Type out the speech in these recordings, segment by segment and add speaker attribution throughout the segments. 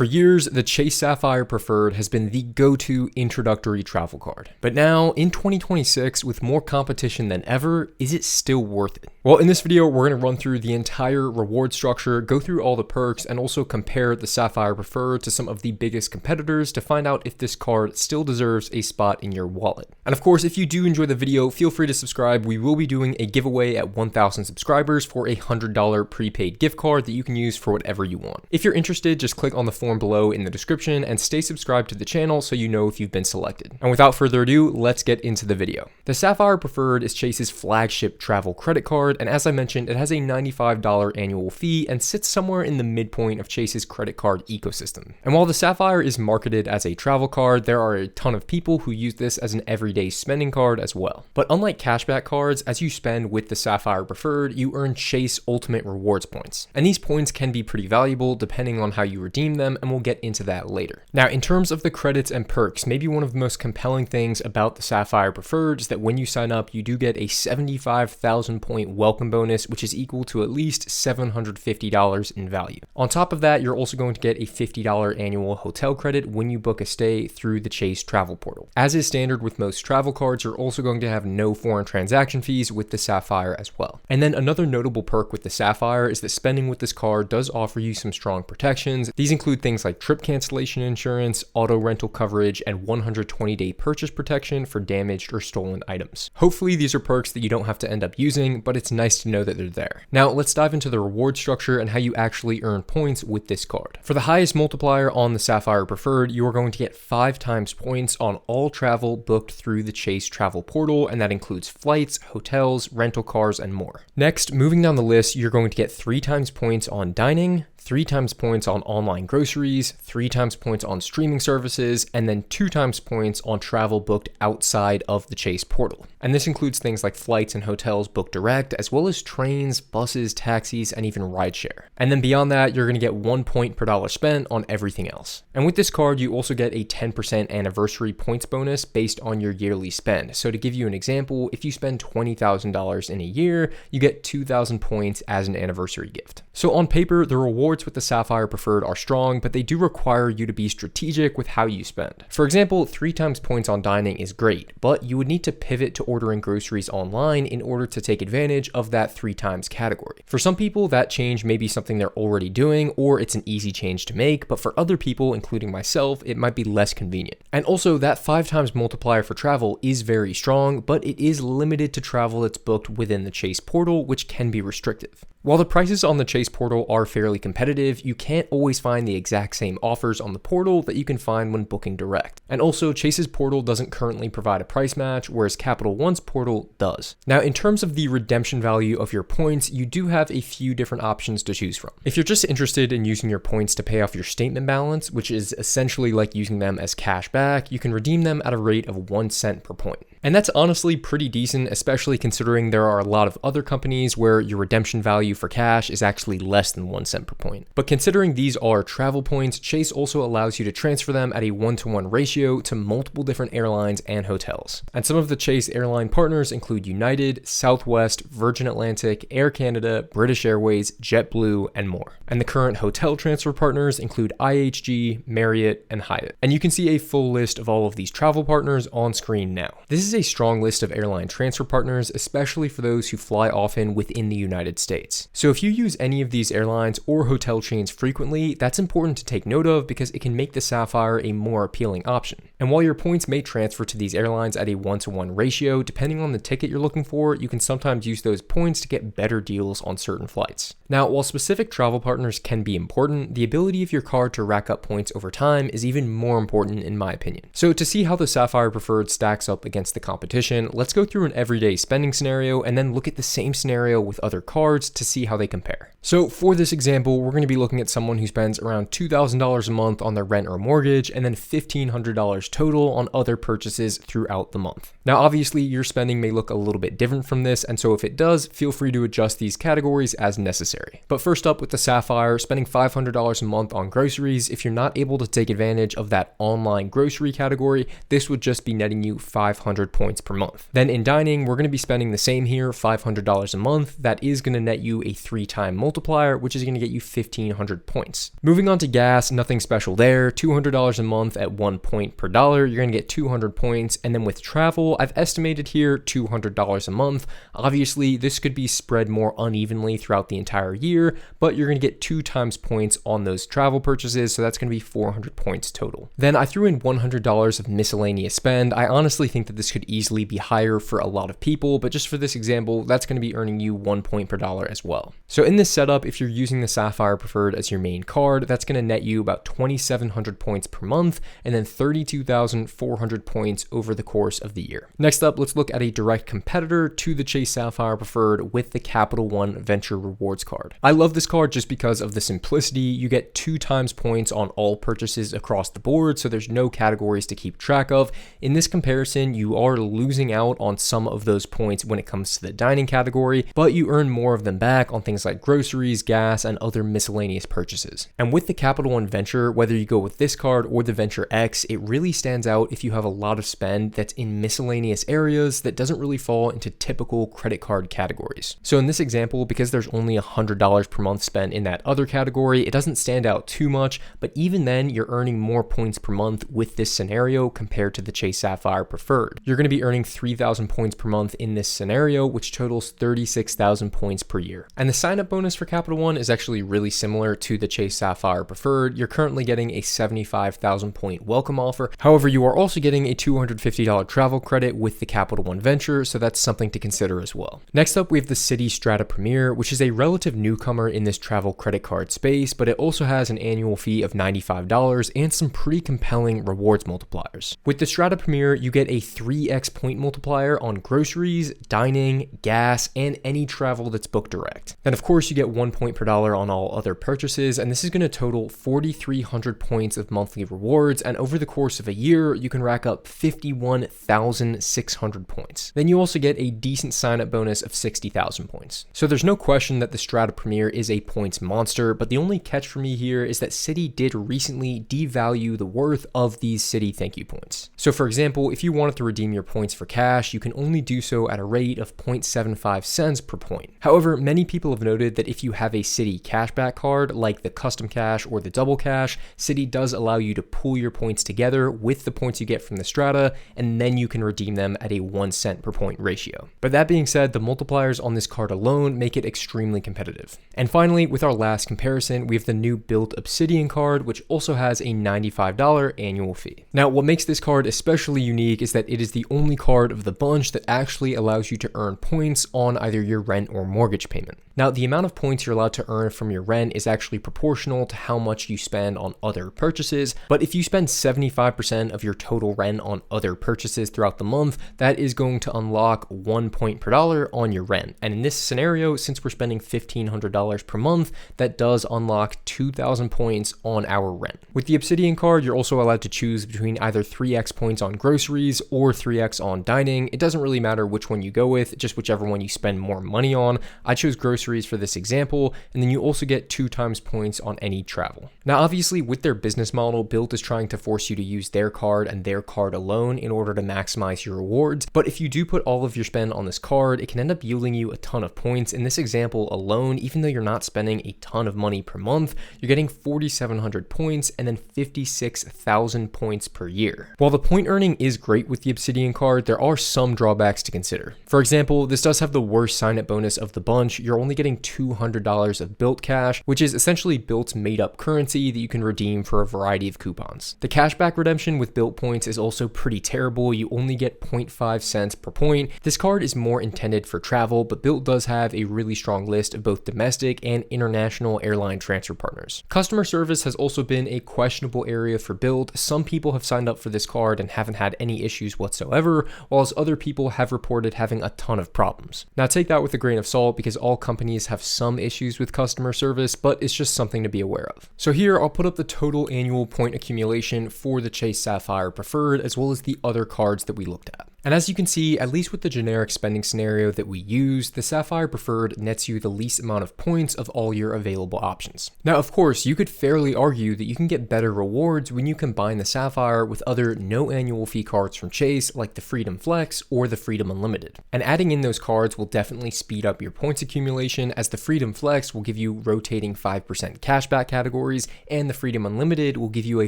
Speaker 1: For years, the Chase Sapphire Preferred has been the go-to introductory travel card. But now, in 2026, with more competition than ever, is it still worth it? Well, in this video, we're going to run through the entire reward structure, go through all the perks, and also compare the Sapphire Preferred to some of the biggest competitors to find out if this card still deserves a spot in your wallet. And of course, if you do enjoy the video, feel free to subscribe. We will be doing a giveaway at 1,000 subscribers for a $100 prepaid gift card that you can use for whatever you want. If you're interested, just click on the form below in the description and stay subscribed to the channel so you know if you've been selected. And without further ado, let's get into the video. The Sapphire Preferred is Chase's flagship travel credit card, and as I mentioned, it has a $95 annual fee and sits somewhere in the midpoint of Chase's credit card ecosystem. And while the Sapphire is marketed as a travel card, there are a ton of people who use this as an everyday spending card as well. But unlike cashback cards, as you spend with the Sapphire Preferred, you earn Chase Ultimate Rewards points. And these points can be pretty valuable depending on how you redeem them, and we'll get into that later. Now, in terms of the credits and perks, maybe one of the most compelling things about the Sapphire Preferred is that when you sign up, you do get a 75,000 point welcome bonus, which is equal to at least $750 in value. On top of that, you're also going to get a $50 annual hotel credit when you book a stay through the Chase travel portal. As is standard with most travel cards, you're also going to have no foreign transaction fees with the Sapphire as well. And then another notable perk with the Sapphire is that spending with this card does offer you some strong protections. These include things like trip cancellation insurance, auto rental coverage, and 120-day purchase protection for damaged or stolen items. Hopefully these are perks that you don't have to end up using, but it's nice to know that they're there. Now let's dive into the reward structure and how you actually earn points with this card. For the highest multiplier on the Sapphire Preferred, you are going to get 5 times points on all travel booked through the Chase travel portal, and that includes flights, hotels, rental cars, and more. Next, moving down the list, you're going to get 3 times points on dining, 3 times points on online groceries, 3 times points on streaming services, and then 2 times points on travel booked outside of the Chase portal. And this includes things like flights and hotels booked direct, as well as trains, buses, taxis, and even rideshare. And then beyond that, you're going to get 1 point per dollar spent on everything else. And with this card, you also get a 10% anniversary points bonus based on your yearly spend. So to give you an example, if you spend $20,000 in a year, you get 2,000 points as an anniversary gift. So on paper, the rewards with the Sapphire Preferred are strong, but they do require you to be strategic with how you spend. For example, 3 times points on dining is great, but you would need to pivot to ordering groceries online in order to take advantage of that 3 times category. For some people, that change may be something they're already doing, or it's an easy change to make, but for other people, including myself, it might be less convenient. And also, that 5 times multiplier for travel is very strong, but it is limited to travel that's booked within the Chase portal, which can be restrictive. While the prices on the Chase portal are fairly competitive, you can't always find the exact same offers on the portal that you can find when booking direct. And also, Chase's portal doesn't currently provide a price match, whereas Capital One's portal does. Now, in terms of the redemption value of your points, you do have a few different options to choose from. If you're just interested in using your points to pay off your statement balance, which is essentially like using them as cash back, you can redeem them at a rate of 1 cent per point. And that's honestly pretty decent, especially considering there are a lot of other companies where your redemption value for cash is actually less than 1 cent per point. But considering these are travel points, Chase also allows you to transfer them at a 1-to-1 ratio to multiple different airlines and hotels. And some of the Chase airline partners include United, Southwest, Virgin Atlantic, Air Canada, British Airways, JetBlue, and more. And the current hotel transfer partners include IHG, Marriott, and Hyatt. And you can see a full list of all of these travel partners on screen now. This is a strong list of airline transfer partners, especially for those who fly often within the United States. So if you use any of these airlines or hotel chains frequently, that's important to take note of because it can make the Sapphire a more appealing option. And while your points may transfer to these airlines at a 1-to-1 ratio, depending on the ticket you're looking for, you can sometimes use those points to get better deals on certain flights. Now, while specific travel partners can be important, the ability of your card to rack up points over time is even more important in my opinion. So to see how the Sapphire Preferred stacks up against the competition, let's go through an everyday spending scenario and then look at the same scenario with other cards to see how they compare. So for this example, we're going to be looking at someone who spends around $2,000 a month on their rent or mortgage and then $1,500 total on other purchases throughout the month. Now, obviously your spending may look a little bit different from this, and so if it does, feel free to adjust these categories as necessary. But first up with the Sapphire, spending $500 a month on groceries, if you're not able to take advantage of that online grocery category, this would just be netting you 500 500 points per month. Then in dining, we're going to be spending the same here, $500 a month. That is going to net you a 3-time multiplier, which is going to get you 1,500 points. Moving on to gas, nothing special there. $200 a month at 1 point per dollar, you're going to get 200 points. And then with travel, I've estimated here $200 a month. Obviously, this could be spread more unevenly throughout the entire year, but you're going to get 2 times points on those travel purchases, so that's going to be 400 points total. Then I threw in $100 of miscellaneous spend. I honestly think that this could easily be higher for a lot of people, but just for this example, that's going to be earning you 1 point per dollar as well. So in this setup, if you're using the Sapphire Preferred as your main card, that's going to net you about 2,700 points per month and then 32,400 points over the course of the year. Next up, let's look at a direct competitor to the Chase Sapphire Preferred with the Capital One Venture Rewards card. I love this card just because of the simplicity. You get 2 times points on all purchases across the board, so there's no categories to keep track of. In this comparison, you are losing out on some of those points when it comes to the dining category, but you earn more of them back on things like groceries, gas, and other miscellaneous purchases. And with the Capital One Venture, whether you go with this card or the Venture X, it really stands out if you have a lot of spend that's in miscellaneous areas that doesn't really fall into typical credit card categories. So in this example, because there's only $100 per month spent in that other category, it doesn't stand out too much, but even then you're earning more points per month with this scenario compared to the Chase Sapphire Preferred. You're going to be earning 3,000 points per month in this scenario, which totals 36,000 points per year. And the sign-up bonus for Capital One is actually really similar to the Chase Sapphire Preferred. You're currently getting a 75,000 point welcome offer. However, you are also getting a $250 travel credit with the Capital One Venture, so that's something to consider as well. Next up, we have the Citi Strata Premier, which is a relative newcomer in this travel credit card space, but it also has an annual fee of $95 and some pretty compelling rewards multipliers. With the Strata Premier, you get a 3x point multiplier on groceries, dining, gas, and any travel that's booked direct. Then of course you get 1 point per dollar on all other purchases, and this is going to total 4,300 points of monthly rewards, and over the course of a year, you can rack up 51,600 points. Then you also get a decent sign-up bonus of 60,000 points. So there's no question that the Strata Premier is a points monster, but the only catch for me here is that Citi did recently devalue the worth of these Citi thank you points. So for example, if you wanted to redeem your points for cash, you can only do so at a rate of 0.75 cents per point. However, many people have noted that if you have a Citi cashback card, like the Custom Cash or the Double Cash, Citi does allow you to pool your points together with the points you get from the Strata, and then you can redeem them at a 1 cent per point ratio. But that being said, the multipliers on this card alone make it extremely competitive. And finally, with our last comparison, we have the new Built Obsidian card, which also has a $95 annual fee. Now, what makes this card especially unique is that it is the only card of the bunch that actually allows you to earn points on either your rent or mortgage payment. Now, the amount of points you're allowed to earn from your rent is actually proportional to how much you spend on other purchases, but if you spend 75% of your total rent on other purchases throughout the month, that is going to unlock 1 point per dollar on your rent. And in this scenario, since we're spending $1,500 per month, that does unlock 2,000 points on our rent. With the Obsidian card, you're also allowed to choose between either 3x points on groceries or 3x on dining. It doesn't really matter which one you go with, just whichever one you spend more money on. I chose groceries for this example, and then you also get 2 times points on any travel. Now, obviously, with their business model, Built is trying to force you to use their card and their card alone in order to maximize your rewards. But if you do put all of your spend on this card, it can end up yielding you a ton of points. In this example alone, even though you're not spending a ton of money per month, you're getting 4,700 points and then 56,000 points per year. While the point earning is great with the Obsidian card, there are some drawbacks to consider. For example, this does have the worst sign-up bonus of the bunch. You're only getting $200 of Built Cash, which is essentially Built's made-up currency that you can redeem for a variety of coupons. The cashback redemption with Built points is also pretty terrible. You only get 0.5 cents per point. This card is more intended for travel, but Built does have a really strong list of both domestic and international airline transfer partners. Customer service has also been a questionable area for Built. Some people have signed up for this card and haven't had any issues whatsoever, whilst other people have reported having a ton of problems. Now, take that with a grain of salt because all companies have some issues with customer service, but it's just something to be aware of. So here I'll put up the total annual point accumulation for the Chase Sapphire Preferred as well as the other cards that we looked at. And as you can see, at least with the generic spending scenario that we use, the Sapphire Preferred nets you the least amount of points of all your available options. Now, of course, you could fairly argue that you can get better rewards when you combine the Sapphire with other no annual fee cards from Chase, like the Freedom Flex or the Freedom Unlimited. And adding in those cards will definitely speed up your points accumulation, as the Freedom Flex will give you rotating 5% cashback categories, and the Freedom Unlimited will give you a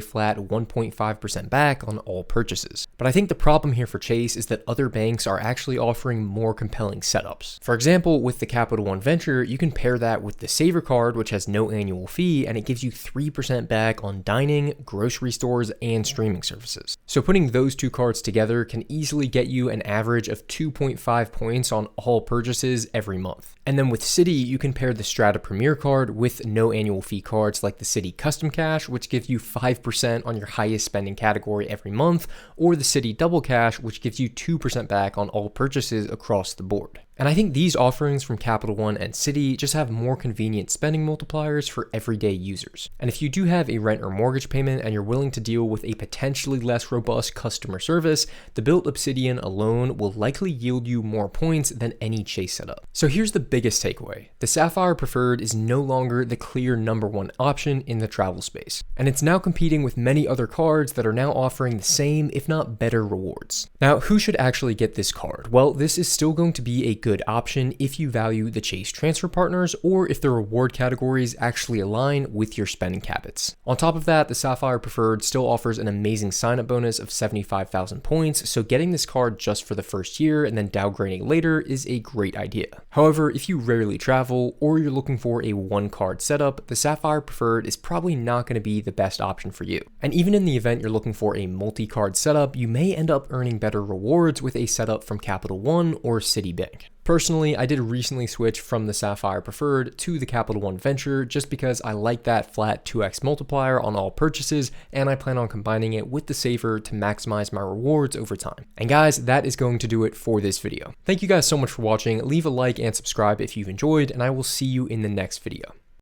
Speaker 1: flat 1.5% back on all purchases. But I think the problem here for Chase is that other banks are actually offering more compelling setups. For example, with the Capital One Venture, you can pair that with the Saver card, which has no annual fee, and it gives you 3% back on dining, grocery stores, and streaming services. So putting those two cards together can easily get you an average of 2.5 points on all purchases every month. And then with Citi, you can pair the Strata Premier card with no annual fee cards like the Citi Custom Cash, which gives you 5% on your highest spending category every month, or the Citi Double Cash, which gives you 2% back on all purchases across the board. And I think these offerings from Capital One and Citi just have more convenient spending multipliers for everyday users. And if you do have a rent or mortgage payment and you're willing to deal with a potentially less robust customer service, the built Obsidian alone will likely yield you more points than any Chase setup. So here's the biggest takeaway. The Sapphire Preferred is no longer the clear #1 option in the travel space. And it's now competing with many other cards that are now offering the same, if not better, rewards. Now, who should actually get this card? Well, this is still going to be a good option if you value the Chase transfer partners, or if the reward categories actually align with your spending habits. On top of that, the Sapphire Preferred still offers an amazing sign-up bonus of 75,000 points, so getting this card just for the first year and then downgrading later is a great idea. However, if you rarely travel, or you're looking for a one-card setup, the Sapphire Preferred is probably not going to be the best option for you. And even in the event you're looking for a multi-card setup, you may end up earning better rewards with a setup from Capital One or Citibank. Personally, I did recently switch from the Sapphire Preferred to the Capital One Venture just because I like that flat 2x multiplier on all purchases, and I plan on combining it with the Saver to maximize my rewards over time. And guys, that is going to do it for this video. Thank you guys so much for watching. Leave a like and subscribe if you've enjoyed, and I will see you in the next video.